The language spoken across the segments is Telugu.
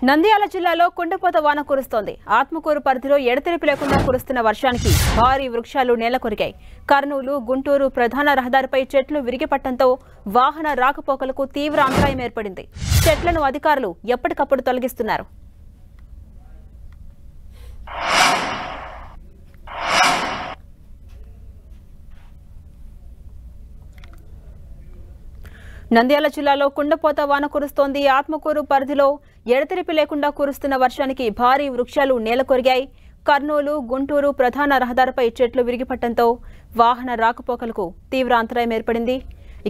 నంద్యాల జిల్లాలో కుండపోత వాన కురుస్తోంది. ఆత్మకూరు పరిధిలో ఎడతెరిపి లేకుండా కురుస్తున్న వర్షానికి భారీ వృక్షాలు నేలకొరిగాయి. కర్నూలు, గుంటూరు ప్రధాన రహదారిపై చెట్లు విరిగిపట్టడంతో వాహన రాకపోకలకు తీవ్ర అంతరాయం ఏర్పడింది. చెట్లను అధికారులు ఎప్పటికప్పుడు తొలగిస్తున్నారు. నంద్యాల జిల్లాలో కుండపోత వాన కురుస్తోంది. ఆత్మకూరు పరిధిలో ఎడతెరిపి లేకుండా కురుస్తున్న వర్షానికి భారీ వృక్షాలు నేలకొరిగాయి. కర్నూలు, గుంటూరు ప్రధాన రహదారిపై చెట్లు విరిగిపట్టడంతో వాహన రాకపోకలకు తీవ్ర అంతరాయం ఏర్పడింది.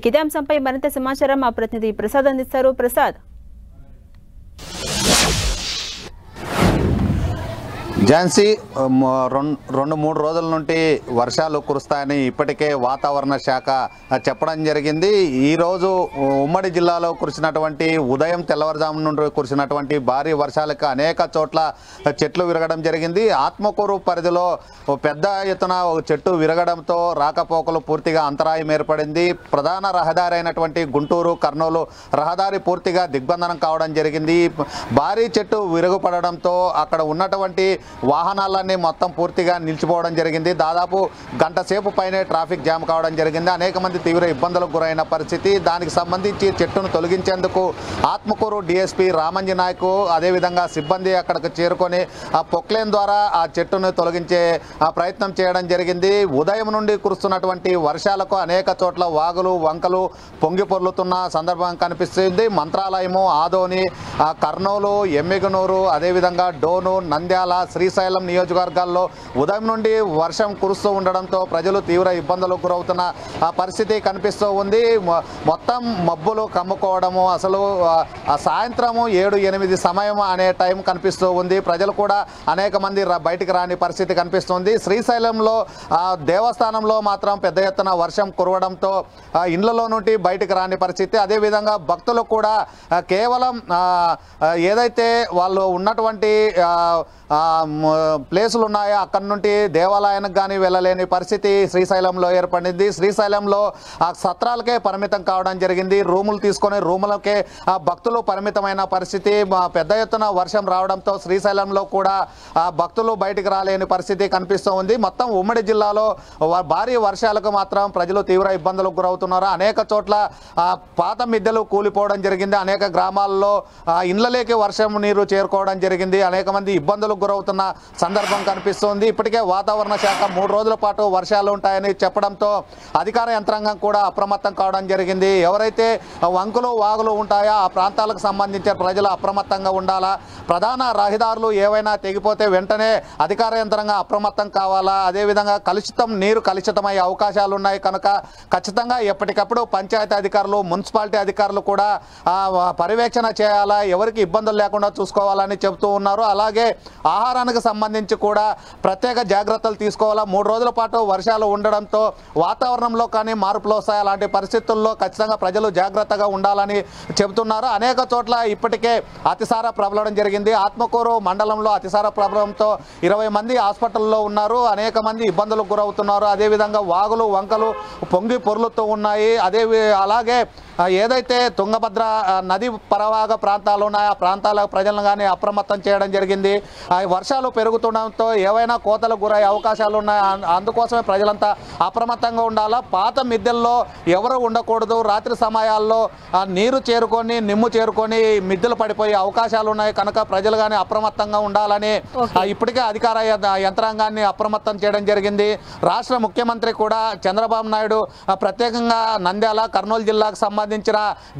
ఇదే అంశంపై మరింత సమాచారం మా ప్రతినిధి ప్రసాద్ అందిస్తారు. ప్రసాద్, ఝాన్సీ, 2-3 రోజుల నుండి వర్షాలు కురుస్తాయని ఇప్పటికే వాతావరణ శాఖ చెప్పడం జరిగింది. ఈరోజు ఉమ్మడి జిల్లాలో కురిసినటువంటి ఉదయం తెల్లవారుజాము నుండి కురిసినటువంటి భారీ వర్షాలకు అనేక చోట్ల చెట్లు విరగడం జరిగింది. ఆత్మకూరు పరిధిలో పెద్ద ఎత్తున చెట్టు విరగడంతో రాకపోకలు పూర్తిగా అంతరాయం ఏర్పడింది. ప్రధాన రహదారి అయినటువంటి గుంటూరు, కర్నూలు రహదారి పూర్తిగా దిగ్బంధనం కావడం జరిగింది. భారీ చెట్టు విరుగుపడడంతో అక్కడ ఉన్నటువంటి వాహనాలన్నీ మొత్తం పూర్తిగా నిలిచిపోవడం జరిగింది. దాదాపు గంట సేపు పైనే ట్రాఫిక్ జామ్ కావడం జరిగింది. అనేక మంది తీవ్ర ఇబ్బందులకు గురైన పరిస్థితి. దానికి సంబంధించి చెట్టును తొలగించేందుకు ఆత్మకూరు డిఎస్పీ రామంజీ నాయక్ అదేవిధంగా సిబ్బంది అక్కడికి చేరుకొని ఆ పొక్లేన్ ద్వారా ఆ చెట్టును తొలగించే ప్రయత్నం చేయడం జరిగింది. ఉదయం నుండి కురుస్తున్నటువంటి వర్షాలకు అనేక చోట్ల వాగులు, వంకలు పొంగి పొర్లుతున్న సందర్భం కనిపిస్తుంది. మంత్రాలయము, ఆదోని, కర్నూలు, ఎమ్మిగనూరు, అదేవిధంగా డోను, నంద్యాల, శ్రీశైలం నియోజకవర్గాల్లో ఉదయం నుండి వర్షం కురుస్తూ ఉండడంతో ప్రజలు తీవ్ర ఇబ్బందులకు గురవుతున్న పరిస్థితి కనిపిస్తూ ఉంది. మొత్తం మబ్బులు కమ్ముకోవడము, అసలు సాయంత్రము 7-8 సమయం అనే టైం కనిపిస్తూ ఉంది. ప్రజలు కూడా అనేక మంది బయటికి రాని పరిస్థితి కనిపిస్తుంది. శ్రీశైలంలో దేవస్థానంలో మాత్రం పెద్ద ఎత్తున వర్షం కురవడంతో ఇండ్లలో నుండి బయటికి రాని పరిస్థితి. అదేవిధంగా భక్తులు కూడా కేవలం ఏదైతే వాళ్ళు ఉన్నటువంటి ప్లేసులు ఉన్నాయో అక్కడి నుండి దేవాలయానికి కానీ వెళ్ళలేని పరిస్థితి శ్రీశైలంలో ఏర్పడింది. శ్రీశైలంలో ఆ సత్రాలకే పరిమితం కావడం జరిగింది. రూములు తీసుకొని రూములకే భక్తులు పరిమితమైన పరిస్థితి. పెద్ద ఎత్తున వర్షం రావడంతో శ్రీశైలంలో కూడా భక్తులు బయటికి రాలేని పరిస్థితి కనిపిస్తూ ఉంది. మొత్తం ఉమ్మడి జిల్లాలో భారీ వర్షాలకు మాత్రం ప్రజలు తీవ్ర ఇబ్బందులకు గురవుతున్నారు. అనేక చోట్ల పాత మిద్దెలు కూలిపోవడం జరిగింది. అనేక గ్రామాల్లో ఇండ్లలోకి వర్షం నీరు చేరుకోవడం జరిగింది. అనేక మంది ఇబ్బందులకు గురవుతున్న సందర్భం కనిపిస్తుంది. ఇప్పటికే వాతావరణ శాఖ 3 రోజుల పాటు వర్షాలు ఉంటాయని చెప్పడంతో అధికార యంత్రాంగం కూడా అప్రమత్తం కావడం జరిగింది. ఎవరైతే వంకులు, వాగులు ఉంటాయో ఆ ప్రాంతాలకు సంబంధించిన ప్రజలు అప్రమత్తంగా ఉండాలా. ప్రధాన రహదారులు ఏవైనా తెగిపోతే వెంటనే అధికార యంత్రాంగం అప్రమత్తం కావాలా. అదేవిధంగా నీరు కలుషితమయ్యే అవకాశాలు ఉన్నాయి కనుక ఖచ్చితంగా ఎప్పటికప్పుడు పంచాయతీ అధికారులు, మున్సిపాలిటీ అధికారులు కూడా పర్యవేక్షణ చేయాలా, ఎవరికి ఇబ్బందులు లేకుండా చూసుకోవాలని చెబుతూ ఉన్నారు. అలాగే ఆహారానికి సంబంధించి కూడా ప్రత్యేక జాగ్రత్తలు తీసుకోవాలా. 3 రోజుల పాటు వర్షాలు ఉండడంతో వాతావరణంలో కానీ మార్పులు వస్తాయి. అలాంటి పరిస్థితుల్లో ఖచ్చితంగా ప్రజలు జాగ్రత్తగా ఉండాలని చెబుతున్నారు. అనేక చోట్ల ఇప్పటికే అతిసార ప్రబలడం జరిగింది. ఆత్మకూరు మండలంలో అతిసార ప్రబలంతో 20 మంది హాస్పిటల్లో ఉన్నారు. అనేక మంది ఇబ్బందులకు గురవుతున్నారు. అదేవిధంగా వాగులు, వంకలు పొంగి పొర్లుతూ ఉన్నాయి. అలాగే ఏదైతే తుంగభద్ర నది పరవాగ ప్రాంతాలు ఉన్నాయో ఆ ప్రాంతాల ప్రజలను కానీ అప్రమత్తం చేయడం జరిగింది. వర్షాలు పెరుగుతుండడంతో ఏవైనా కోతలకు గురయ్యే అవకాశాలు ఉన్నాయి. అందుకోసమే ప్రజలంతా అప్రమత్తంగా ఉండాలా. పాత మిద్దెల్లో ఎవరు ఉండకూడదు. రాత్రి సమయాల్లో నీరు చేరుకొని, నిమ్ము చేరుకొని మిద్దెలు పడిపోయే అవకాశాలు ఉన్నాయి కనుక ప్రజలు కానీ అప్రమత్తంగా ఉండాలని ఇప్పటికే అధికార యంత్రాంగాన్ని అప్రమత్తం చేయడం జరిగింది. రాష్ట్ర ముఖ్యమంత్రి కూడా చంద్రబాబు నాయుడు ప్రత్యేకంగా నంద్యాల, కర్నూలు జిల్లాకు సంబంధించిన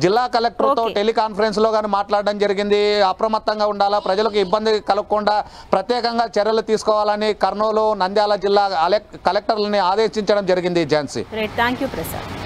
జిల్లా కలెక్టర్తో టెలికాన్ఫరెన్స్ లో కానీ మాట్లాడడం జరిగింది. అప్రమత్తంగా ఉండాలా, ప్రజలకు ఇబ్బంది కలగకుండా ప్రత్యేకంగా చర్యలు తీసుకోవాలని కర్నూలు, నంద్యాల జిల్లా కలెక్టర్లని ఆదేశించడం జరిగింది. ఝాన్సీ, థాంక్యూ ప్రసాద్.